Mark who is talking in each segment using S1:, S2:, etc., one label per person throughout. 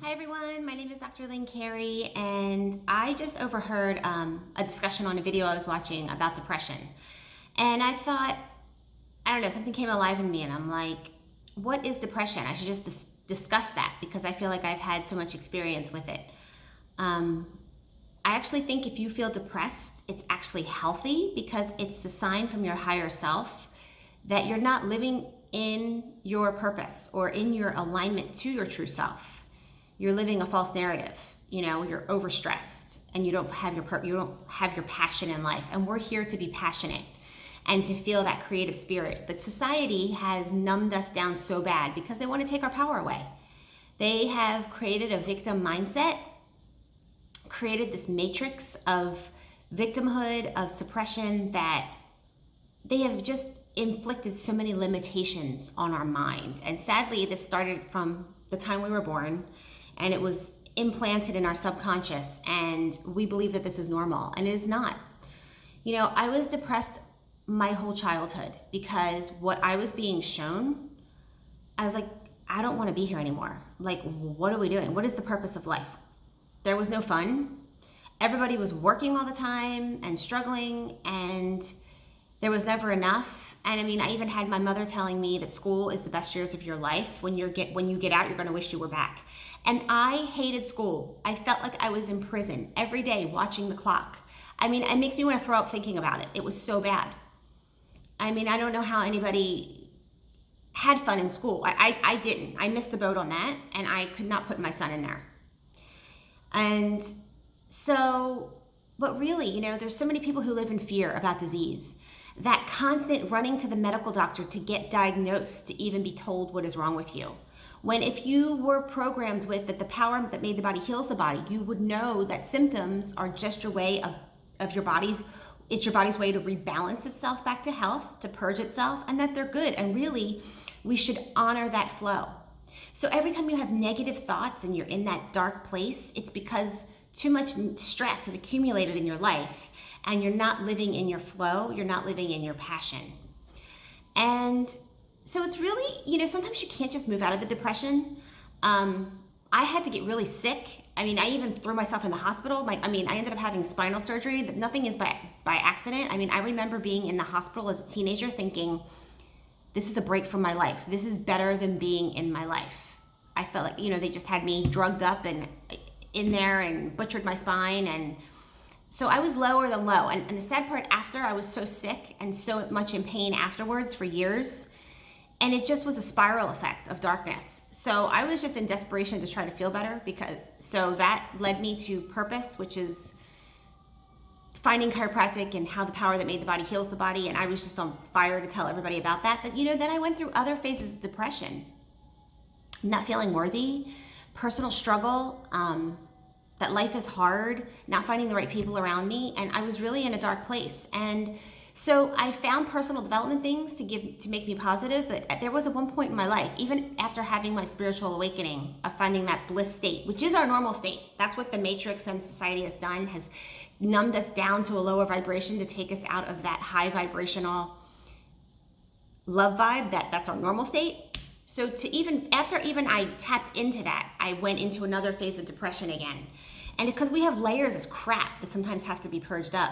S1: Hi everyone, my name is Dr. Lynn Carey, and I just overheard a discussion on a video I was watching about depression. And I thought, I don't know, something came alive in me, and I'm like, what is depression? I should just discuss that because I feel like I've had so much experience with it. Um, I actually think if you feel depressed, it's actually healthy because it's the sign from your higher self that you're not living in your purpose or in your alignment to your true self. You're living a false narrative. You know, you're overstressed and you don't have your passion in life. And we're here to be passionate and to feel that creative spirit. But society has numbed us down so bad because they want to take our power away. They have created a victim mindset, created this matrix of victimhood, of suppression, that they have just inflicted so many limitations on our mind. And sadly, this started from the time we were born, and it was implanted in our subconscious, and we believe that this is normal, and it is not. You know, I was depressed my whole childhood because what I was being shown, I was like, I don't want to be here anymore. Like, what are we doing? What is the purpose of life? There was no fun. Everybody was working all the time and struggling, and there was never enough. And I mean, I even had my mother telling me that school is the best years of your life. When you get out, you're going to wish you were back. And I hated school. I felt like I was in prison every day watching the clock. I mean, it makes me want to throw up thinking about it. It was so bad. I mean, I don't know how anybody had fun in school. I didn't. I missed the boat on that, and I could not put my son in there. And so, but really, you know, there's so many people who live in fear about disease. That constant running to the medical doctor to get diagnosed, to even be told what is wrong with you. When if you were programmed with that the power that made the body heals the body, you would know that symptoms are just your way of your body's, it's your body's way to rebalance itself back to health, to purge itself, and that they're good. And really, we should honor that flow. So every time you have negative thoughts and you're in that dark place, it's because too much stress has accumulated in your life and you're not living in your flow, you're not living in your passion. And so it's really, you know, sometimes you can't just move out of the depression. I had to get really sick. I mean, I even threw myself in the hospital. I ended up having spinal surgery. Nothing is by accident. I mean, I remember being in the hospital as a teenager thinking, this is a break from my life. This is better than being in my life. I felt like, you know, they just had me drugged up and in there and butchered my spine. And so I was lower than low. And the sad part, after, I was so sick and so much in pain afterwards for years. And it just was a spiral effect of darkness. So I was just in desperation to try to feel better, so that led me to purpose, which is finding chiropractic and how the power that made the body heals the body. And I was just on fire to tell everybody about that. But, you know, then I went through other phases of depression, not feeling worthy, personal struggle, that life is hard, not finding the right people around me. And I was really in a dark place. And so I found personal development things to make me positive, but there was at one point in my life, even after having my spiritual awakening, of finding that bliss state, which is our normal state. That's what the matrix and society has done, has numbed us down to a lower vibration to take us out of that high vibrational love vibe. That's our normal state. So after I tapped into that, I went into another phase of depression again. And because we have layers of crap that sometimes have to be purged up.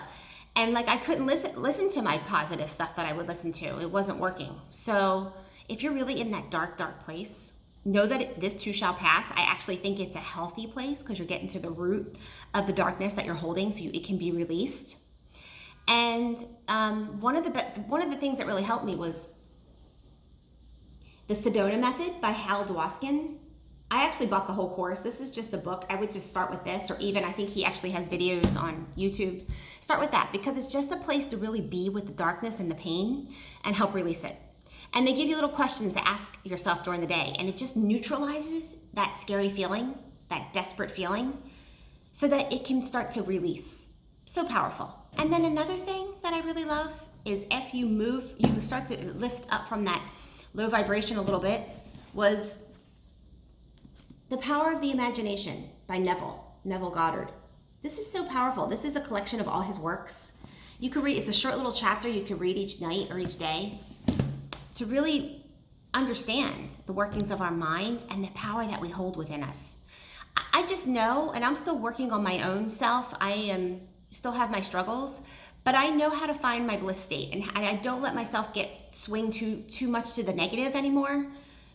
S1: And like, I couldn't listen to my positive stuff that I would listen to. It wasn't working. So if you're really in that dark, dark place, know that this too shall pass. I actually think it's a healthy place because you're getting to the root of the darkness that you're holding, so it can be released. And one of the things that really helped me was the Sedona Method by Hal Dwoskin. I actually bought the whole course. This is just a book. I would just start with this, or even I think he actually has videos on YouTube. Start with that because it's just a place to really be with the darkness and the pain and help release it. And they give you little questions to ask yourself during the day, and it just neutralizes that scary feeling, that desperate feeling, so that it can start to release. So powerful. And then another thing that I really love is if you start to lift up from that low vibration a little bit, was The Power of the Imagination by Neville Goddard. This is so powerful. This is a collection of all his works. You can read, it's a short little chapter you can read each night or each day to really understand the workings of our mind and the power that we hold within us. I just know, and I'm still working on my own self. I am still have my struggles, but I know how to find my bliss state, and I don't let myself get swing too much to the negative anymore.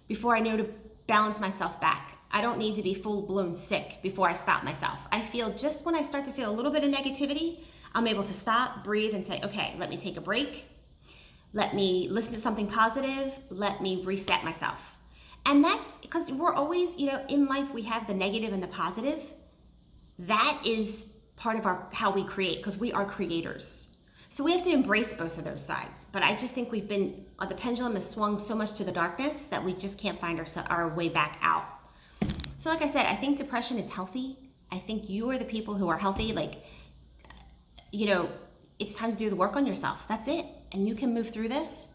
S1: Before I know to balance myself back, I don't need to be full blown sick before I stop myself. I feel just when I start to feel a little bit of negativity, I'm able to stop, breathe, and say, okay, let me take a break. Let me listen to something positive. Let me reset myself. And that's because we're always, in life we have the negative and the positive. That is part of how we create, because we are creators. So we have to embrace both of those sides. But I just think the pendulum has swung so much to the darkness that we just can't find our way back out. So like I said, I think depression is healthy. I think you are the people who are healthy. It's time to do the work on yourself. That's it. And you can move through this.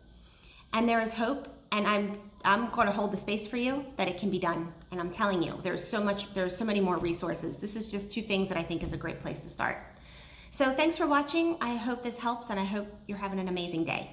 S1: And there is hope. And I'm going to hold the space for you that it can be done. And I'm telling you, there's so many more resources. This is just 2 things that I think is a great place to start. So thanks for watching. I hope this helps, and I hope you're having an amazing day.